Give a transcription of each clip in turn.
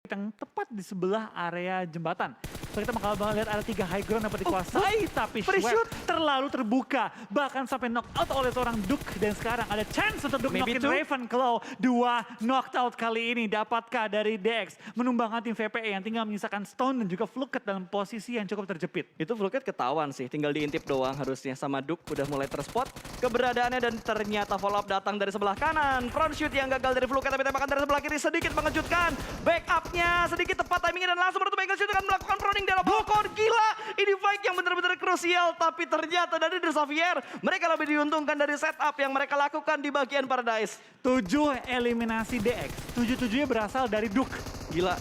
yang tepat di sebelah area jembatan. So kita bakal lihat ada 3 high ground dapat dikuasai, tapi Schweb terlalu terbuka. Bahkan sampai knock out oleh seorang Duke. Dan sekarang ada chance untuk Duke knockin Ravenclaw. 2 knocked out kali ini dapatkah dari DX. Menumbangkan tim VPE yang tinggal menyisakan Stone dan juga Fluket dalam posisi yang cukup terjepit. Itu Fluket ketahuan sih, tinggal diintip doang harusnya sama Duke. Udah mulai terspot keberadaannya dan ternyata follow up datang dari sebelah kanan. Front shoot yang gagal dari Fluket, tapi tembakan dari sebelah kiri sedikit mengejutkan. Backupnya sedikit tepat timingnya dan langsung menutup angle shoot dengan melakukan proning dari Volkon. Gila, ini fight yang benar-benar krusial. Tapi ternyata dari The Xavier, mereka lebih diuntungkan dari setup yang mereka lakukan di bagian Paradise. 7 eliminasi DX, 7-7-nya berasal dari Duke. Gila.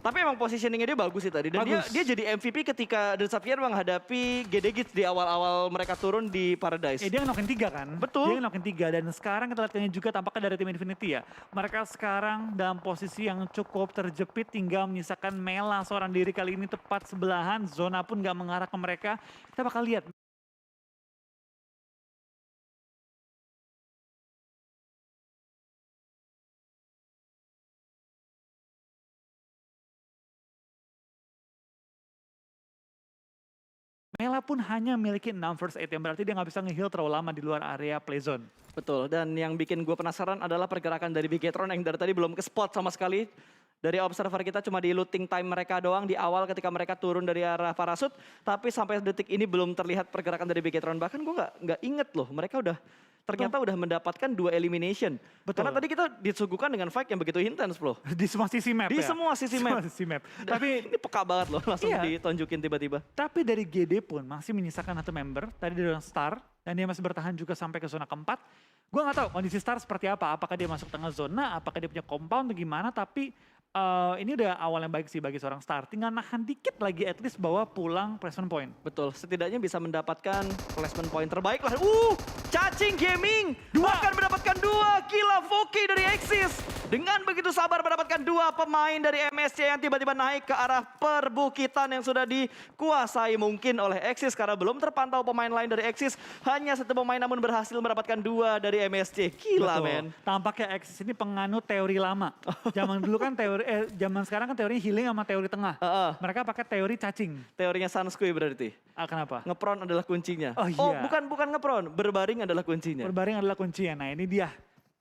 Tapi emang positioningnya dia bagus sih tadi. Dan dia jadi MVP ketika The Xavier menghadapi GDG di awal-awal mereka turun di Paradise. Dia knockin 3 kan? Betul. Dia knockin 3 dan sekarang kita lihatnya juga tampaknya dari tim Infinity ya. Mereka sekarang dalam posisi yang cukup terjepit, tinggal menyisakan Mela seorang diri kali ini tepat sebelahan. Zona pun gak mengarah ke mereka. Kita bakal lihat. Mela pun hanya memiliki 6 first aid, yang berarti dia nggak bisa nge-heal terlalu lama di luar area play zone. Betul, dan yang bikin gue penasaran adalah pergerakan dari Bigetron yang dari tadi belum ke spot sama sekali. Dari observer kita cuma di looting time mereka doang di awal ketika mereka turun dari arah parasut. Tapi sampai detik ini belum terlihat pergerakan dari Bigetron. Bahkan gue nggak inget loh, mereka ternyata udah mendapatkan 2 elimination. Betul. Karena tadi kita disuguhkan dengan fight yang begitu intens, bro. Di semua sisi map Di ya? semua sisi map. Tapi ini peka banget loh, langsung ditunjukin tiba-tiba. Tapi dari GD pun masih menyisakan 1 member. Tadi dari Star, dan dia masih bertahan juga sampai ke zona keempat. Gue nggak tahu kondisi Star seperti apa. Apakah dia masuk tengah zona, apakah dia punya compound atau gimana. Tapi ini udah awal yang baik sih bagi seorang Star. Tinggal nahan dikit lagi at least bawa pulang placement point. Betul, setidaknya bisa mendapatkan placement point terbaik lah. Cacing Gaming akan mendapatkan 2. Gila, Voki dari Axis. Dengan begitu sabar mendapatkan 2 pemain dari MSC yang tiba-tiba naik ke arah perbukitan yang sudah dikuasai mungkin oleh Axis. Karena belum terpantau pemain lain dari Axis. Hanya 1 pemain namun berhasil mendapatkan 2 dari MSC. Gila, men. Tampaknya Axis ini penganut teori lama. Zaman dulu kan zaman sekarang kan teori healing sama teori tengah. Mereka pakai teori cacing. Teorinya Sanskui berarti. Kenapa? Ngepron adalah kuncinya. Oh iya. Bukan ngepron, berbaring adalah kuncinya. Berbaring adalah kuncinya. Nah ini dia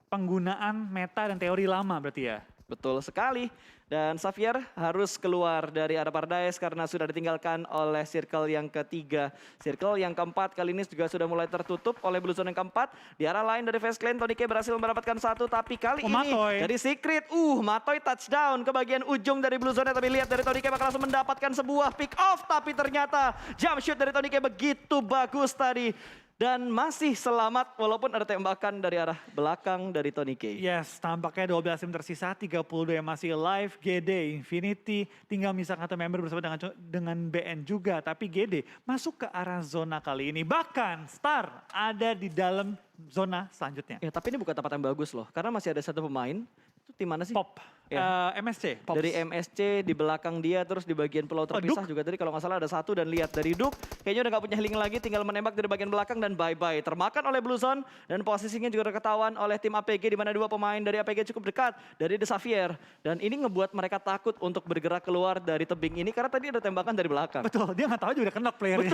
penggunaan meta dan teori lama berarti ya. Betul sekali. Dan Xavier harus keluar dari arah Paradise karena sudah ditinggalkan oleh circle yang ketiga. Circle yang keempat kali ini juga sudah mulai tertutup oleh Blue Zone yang keempat. Di arah lain dari Face Clan, TonyK berhasil mendapatkan 1. Tapi kali ini Matoy. dari Secret. Matoy touchdown ke bagian ujung dari Blue Zone. Tapi lihat dari TonyK bakal langsung mendapatkan sebuah pick off. Tapi ternyata jump shoot dari TonyK begitu bagus tadi. Dan masih selamat walaupun ada tembakan dari arah belakang dari TonyK. Yes, tampaknya 12 tim tersisa, 32 yang masih live. GD, Infinity, tinggal misalkan 1 member bersama dengan BN juga. Tapi GD masuk ke arah zona kali ini. Bahkan Star ada di dalam zona selanjutnya. Ya, tapi ini bukan tempat yang bagus loh. Karena masih ada 1 pemain. Itu tim mana sih? Pop. Ya. MSC. Pops. Dari MSC di belakang dia terus di bagian pulau terpisah juga tadi kalau nggak salah ada 1 dan lihat dari Duke kayaknya udah nggak punya healing lagi, tinggal menembak dari bagian belakang dan bye-bye. Termakan oleh Blue Zone dan posisinya juga ketahuan oleh tim APG di mana 2 pemain dari APG cukup dekat dari The Xavier. Dan ini ngebuat mereka takut untuk bergerak keluar dari tebing ini karena tadi ada tembakan dari belakang. Betul, dia nggak tahu juga udah kena playernya.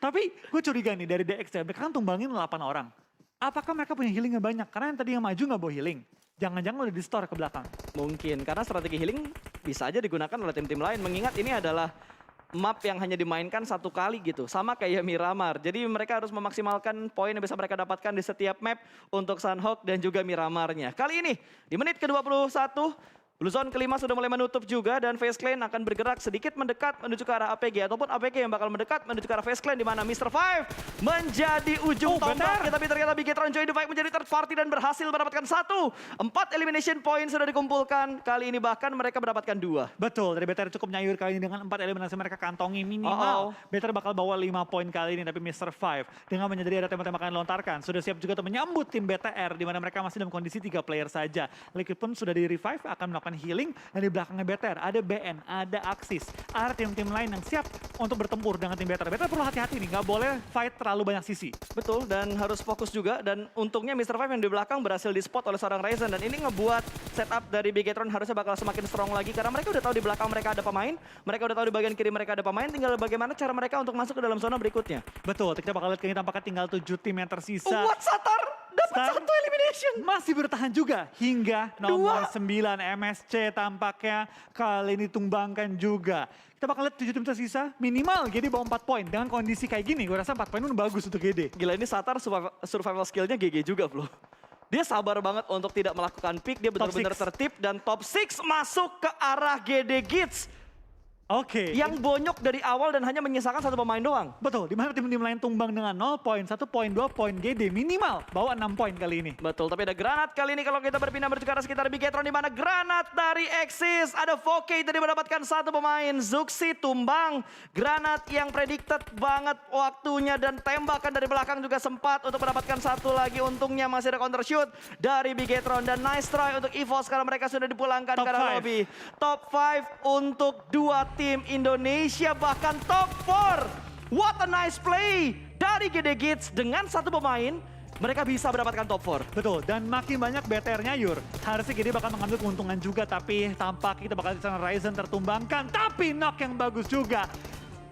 Tapi gue curiga nih dari DX ya, mereka kan tumbangin 8 orang. Apakah mereka punya healing yang banyak? Karena yang tadi yang maju nggak bawa healing. Jangan-jangan udah di store ke belakang. Mungkin, karena strategi healing bisa aja digunakan oleh tim-tim lain. Mengingat ini adalah map yang hanya dimainkan 1 kali gitu. Sama kayak Miramar. Jadi mereka harus memaksimalkan poin yang bisa mereka dapatkan di setiap map untuk Sunhawk dan juga Miramarnya. Kali ini di menit ke-21, Blue Zone kelima sudah mulai menutup juga dan Face Clan akan bergerak sedikit mendekat menuju ke arah APG ataupun APG yang bakal mendekat menuju ke arah Face Clan di mana Mr. Five menjadi ujung tombak. Tapi ternyata Bigetron join the fight menjadi third party dan berhasil mendapatkan 1. 4 elimination point sudah dikumpulkan. Kali ini bahkan mereka mendapatkan 2. Betul, dari BTR cukup nyayur kali ini dengan 4 eliminasi mereka kantongi minimal. BTR bakal bawa 5 poin kali ini tapi Mr. Five dengan menyadari ada tembak-tembakan yang dilontarkan sudah siap juga untuk menyambut tim BTR di mana mereka masih dalam kondisi 3 player saja. Liquid pun sudah di revive akan melakukan melakukan healing. Dan di belakangnya BTR ada BN, ada Axis. Ada tim-tim lain yang siap untuk bertempur dengan tim BTR. BTR perlu hati-hati nih, nggak boleh fight terlalu banyak sisi. Betul, dan harus fokus juga. Dan untungnya Mr. Five yang di belakang berhasil di-spot oleh seorang Ryzen. Dan ini ngebuat setup dari Bigetron harusnya bakal semakin strong lagi. Karena mereka udah tahu di belakang mereka ada pemain. Mereka udah tahu di bagian kiri mereka ada pemain. Tinggal bagaimana cara mereka untuk masuk ke dalam zona berikutnya. Betul, kita bakal lihat kayaknya tampaknya tinggal 7 tim yang tersisa. What, Satar? Dapat satu elimination. Masih bertahan juga hingga nomor 9 MSC tampaknya kali ini tumbangkan juga. Kita bakal lihat 7 tim tersisa minimal GD bawa 4 poin. Dengan kondisi kayak gini gue rasa 4 poin udah bagus untuk GD. Gila, ini Satar survival skillnya GG juga, bro. Dia sabar banget untuk tidak melakukan pick. Dia benar-benar tertib dan top 6 masuk ke arah GD Gits. Oke. Yang bonyok dari awal dan hanya menyisakan satu pemain doang. Betul, di mana tim-tim lain tumbang dengan 0 poin, 1 poin, 2 poin GD minimal bawa 6 poin kali ini. Betul, tapi ada granat kali ini kalau kita berpindah menuju ke arah sekitar Bigetron, di mana granat dari Axis. Ada Voke tadi mendapatkan satu pemain. Zuxi tumbang. Granat yang predicted banget waktunya dan tembakan dari belakang juga sempat untuk mendapatkan satu lagi. Untungnya masih ada counter shoot dari Bigetron dan nice try untuk EVOS karena mereka sudah dipulangkan ke arah lobby. Top 5 untuk dua tim Indonesia, bahkan top 4. What a nice play dari GD Gits. Dengan satu pemain, mereka bisa mendapatkan top 4. Betul, dan makin banyak BTR-nya Yur. Harusnya GD bakal mengambil keuntungan juga, tapi tampak kita bakal disana Ryzen tertumbangkan. Tapi knock yang bagus juga.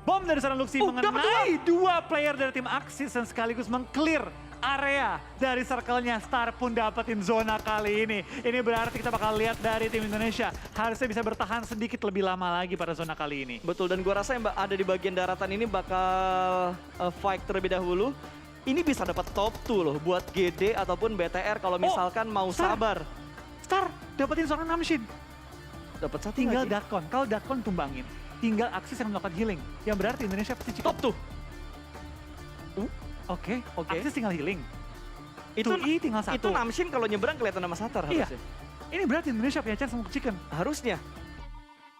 Bom dari seorang Luxi mengenai dua player dari tim Axis dan sekaligus meng-clear area dari circle-nya. Star pun dapetin zona kali ini. Ini berarti kita bakal lihat dari tim Indonesia harusnya bisa bertahan sedikit lebih lama lagi pada zona kali ini. Betul, dan gua rasa yang ada di bagian daratan ini bakal fight terlebih dahulu. Ini bisa dapat top 2 loh buat GD ataupun BTR kalau misalkan mau sabar. Star dapetin seorang Namshin. Dapat satu Tinggal lagi. Darkon. Kalau Darkon tumbangin, tinggal Axis yang melakukan healing. Yang berarti Indonesia pasti cikat. Top 2. Oke. Oke. Axis tinggal healing. Itu tinggal 1. Itu Namshin kalau nyebrang kelihatan nama Satar Iya. harusnya. Ini berarti Indonesia punya chance untuk chicken. Harusnya.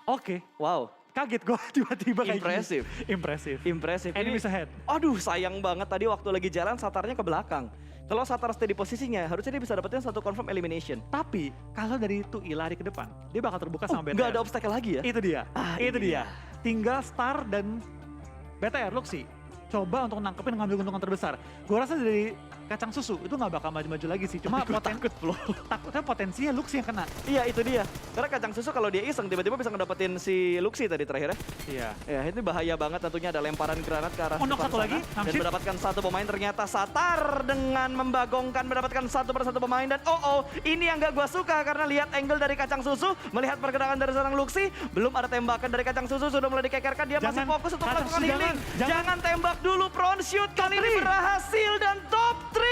Oke. Wow. Kaget gue tiba-tiba kayak Impressive. gini. Impressive. Impressive. Enemy ahead. Aduh, sayang banget tadi waktu lagi jalan Satarnya ke belakang. Kalau Satar stay di posisinya, harusnya dia bisa dapetin satu confirm elimination. Tapi kalau dari Tui lari ke depan, dia bakal terbuka sama BTR. Nggak ada obstacle lagi ya? Itu dia. Itu ini dia. Tinggal Star dan BTR Luxi. Coba untuk nangkepin ngambil keuntungan terbesar. Gue rasa dari kacang susu itu nggak bakal maju-maju lagi sih. Cuma takut bro. takutnya potensinya Luxi yang kena. Iya, itu dia. Karena kacang susu kalau dia iseng tiba-tiba bisa ngedapetin si Luxi tadi terakhir ya. Iya. Ya, itu bahaya banget tentunya ada lemparan granat ke arah Knock depan satu sana. lagi, Dan Namshin. mendapatkan satu pemain, ternyata Satar dengan membagongkan mendapatkan satu persatu pemain. Dan ini yang gak gua suka karena lihat angle dari kacang susu, melihat pergerakan dari seorang Luxi, belum ada tembakan dari kacang susu, sudah mulai dikekerkan, dia masih fokus untuk Kacang melakukan Susu, healing. jangan. Jangan tembak dulu, front shoot kali ini berhasil dan top 3.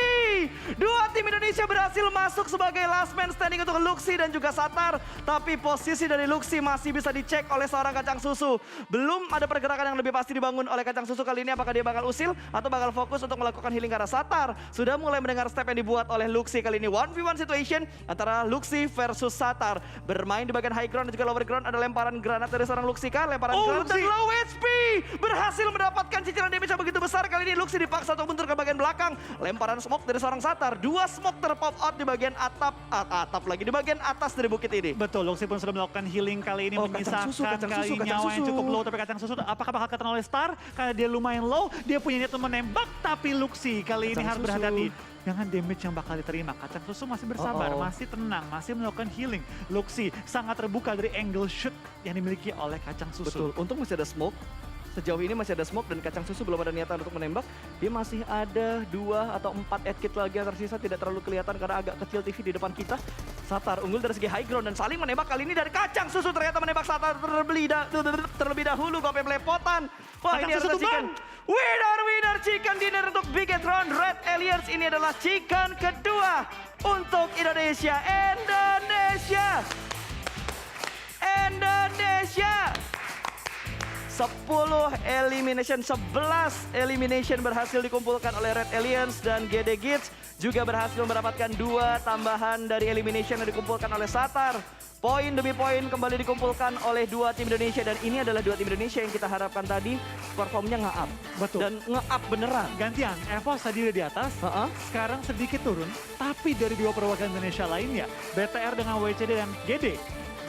Dua tim Indonesia berhasil masuk sebagai last man standing untuk Luxi dan juga Satar. Tapi posisi dari Luxi masih bisa dicek oleh seorang kacang susu. Belum ada pergerakan yang lebih pasti dibangun oleh kacang susu kali ini. Apakah dia bakal usil atau bakal fokus untuk melakukan healing ke arah Satar? Sudah mulai mendengar step yang dibuat oleh Luxi kali ini. 1v1 situation antara Luxi versus Satar. Bermain di bagian high ground dan juga lower ground. Ada lemparan granat dari seorang Luxi kah? Lemparan granat dan Luxi. low HP. Berhasil mendapatkan cicilan damage yang begitu besar. Kali ini Luxi dipaksa untuk mundur ke bagian belakang. Lemparan smoke dari seorang Satar. Dua smoke terpop out di bagian atap lagi. Di bagian atas dari bukit ini. Betul, Luxi pun sudah melakukan healing kali ini, Kacang susu, menyisakan kali nyawa yang cukup low. Tapi kacang susu apakah bakal kena oleh Star? Karena dia lumayan low, dia punya niat untuk menembak. Tapi Luxi kali ini harus berhati-hati dengan damage yang bakal diterima. Kacang susu masih bersabar, masih tenang, masih melakukan healing. Luxi sangat terbuka dari angle shoot yang dimiliki oleh kacang susu. Betul, untung masih ada smoke. Sejauh ini masih ada smoke dan kacang susu belum ada niatan untuk menembak. Dia masih ada 2 atau 4 kit lagi yang tersisa, tidak terlalu kelihatan karena agak kecil TV di depan kita. Satar unggul dari segi high ground dan saling menembak kali ini dari kacang susu. Ternyata menembak Satar terlebih dahulu, gope melepotan. Wah, ini adalah chicken. Winner chicken dinner untuk Bigetron Red Aliens. Ini adalah chicken kedua untuk Indonesia. Indonesia. 10 elimination, 11 elimination berhasil dikumpulkan oleh Red Aliens dan GD Gits juga berhasil mendapatkan 2 tambahan dari elimination yang dikumpulkan oleh Satar. Poin demi poin kembali dikumpulkan oleh 2 tim Indonesia dan ini adalah 2 tim Indonesia yang kita harapkan tadi performnya nge-up. Betul. Dan nge-up beneran. Gantian, EVOS tadi udah di atas, sekarang sedikit turun. Tapi dari 2 perwakilan Indonesia lainnya, BTR dengan WCD dan GD,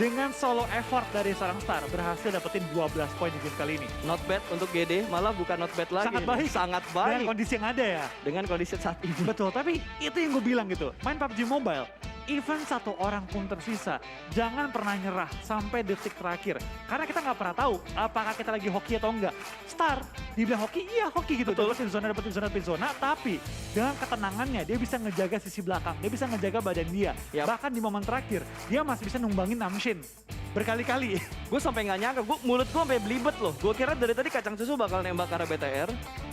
dengan solo effort dari seorang Star berhasil dapetin 12 poin di game kali ini. Not bad untuk GD, malah bukan not bad lagi. Sangat baik. Sangat Dengan baik. kondisi yang ada ya. Dengan kondisi saat ini. Betul, tapi itu yang gue bilang gitu. Main PUBG Mobile, even satu orang pun tersisa, jangan pernah nyerah sampai detik terakhir. Karena kita nggak pernah tahu apakah kita lagi hoki atau enggak. Star, dibilang hoki, iya hoki gitu. Betul. Dapetin zona, tapi dengan ketenangannya dia bisa ngejaga sisi belakang, dia bisa ngejaga badan dia. Yap. Bahkan di momen terakhir, dia masih bisa numbangin Namshin berkali-kali. Gue sampai nggak nyangka, mulut gue sampai belibet loh. Gue kira dari tadi kacang susu bakal nembak ke arah BTR,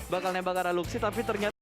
bakal nembak ke arah Luxi, tapi ternyata